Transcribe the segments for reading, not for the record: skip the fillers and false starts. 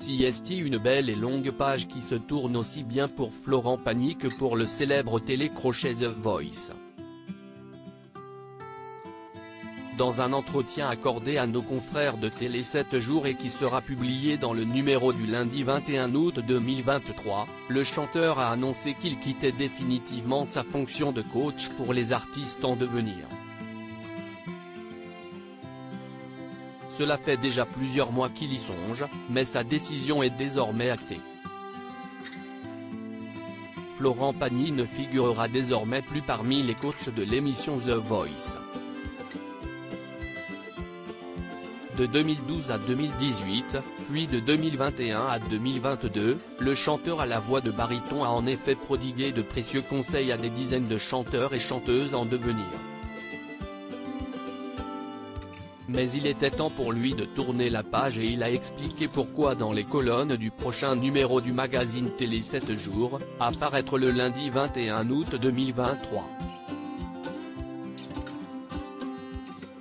CST, une belle et longue page qui se tourne aussi bien pour Florent Pagny que pour le célèbre télécrochet The Voice. Dans un entretien accordé à nos confrères de Télé 7 jours et qui sera publié dans le numéro du lundi 21 août 2023, le chanteur a annoncé qu'il quittait définitivement sa fonction de coach pour les artistes en devenir. Cela fait déjà plusieurs mois qu'il y songe, mais sa décision est désormais actée. Florent Pagny ne figurera désormais plus parmi les coachs de l'émission The Voice. De 2012 à 2018, puis de 2021 à 2022, le chanteur à la voix de baryton a en effet prodigué de précieux conseils à des dizaines de chanteurs et chanteuses en devenir. Mais il était temps pour lui de tourner la page et il a expliqué pourquoi dans les colonnes du prochain numéro du magazine Télé 7 jours, à paraître le lundi 21 août 2023.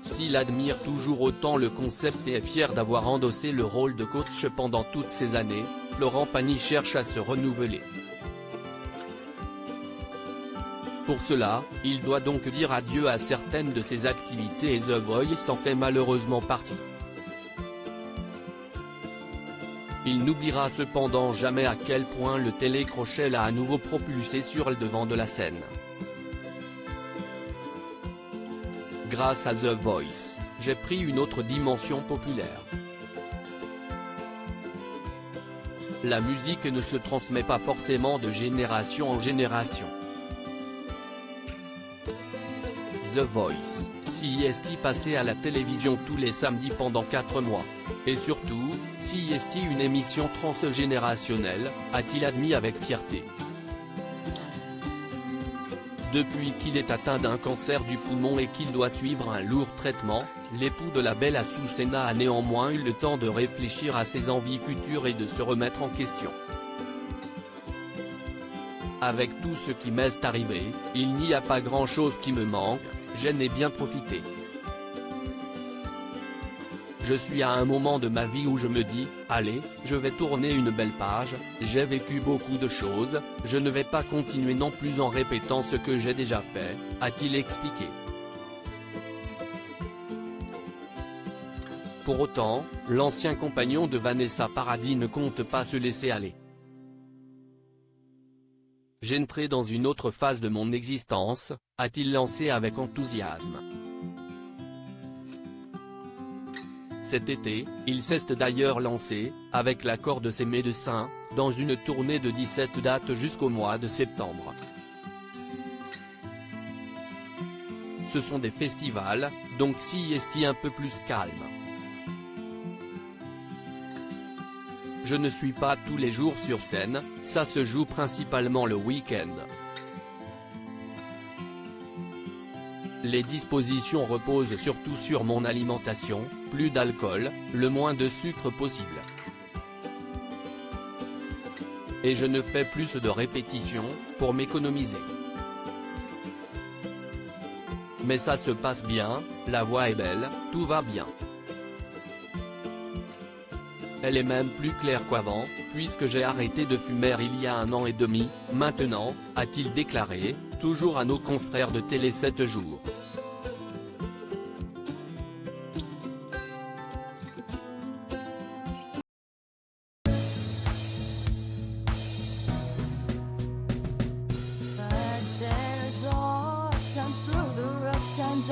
S'il admire toujours autant le concept et est fier d'avoir endossé le rôle de coach pendant toutes ces années, Florent Pagny cherche à se renouveler. Pour cela, il doit donc dire adieu à certaines de ses activités et The Voice en fait malheureusement partie. Il n'oubliera cependant jamais à quel point le télécrochet l'a à nouveau propulsé sur le devant de la scène. Grâce à The Voice, j'ai pris une autre dimension populaire. La musique ne se transmet pas forcément de génération en génération. The Voice, CST passé à la télévision tous les samedis pendant 4 mois. Et surtout, CST une émission transgénérationnelle, a-t-il admis avec fierté. Depuis qu'il est atteint d'un cancer du poumon et qu'il doit suivre un lourd traitement, l'époux de la belle Azucena a néanmoins eu le temps de réfléchir à ses envies futures et de se remettre en question. Avec tout ce qui m'est arrivé, il n'y a pas grand-chose qui me manque, j'en ai bien profité. Je suis à un moment de ma vie où je me dis, allez, je vais tourner une belle page, j'ai vécu beaucoup de choses, je ne vais pas continuer non plus en répétant ce que j'ai déjà fait, a-t-il expliqué. Pour autant, l'ancien compagnon de Vanessa Paradis ne compte pas se laisser aller. J'entrais dans une autre phase de mon existence, a-t-il lancé avec enthousiasme. Cet été, il s'est d'ailleurs lancé, avec l'accord de ses médecins, dans une tournée de 17 dates jusqu'au mois de septembre. Ce sont des festivals, donc CST un peu plus calme. Je ne suis pas tous les jours sur scène, ça se joue principalement le week-end. Les dispositions reposent surtout sur mon alimentation, plus d'alcool, le moins de sucre possible. Et je ne fais plus de répétitions, pour m'économiser. Mais ça se passe bien, la voix est belle, tout va bien. Elle est même plus claire qu'avant, puisque j'ai arrêté de fumer il y a 1 an et demi, maintenant, a-t-il déclaré, toujours à nos confrères de Télé 7 jours. But there's all times through the rough times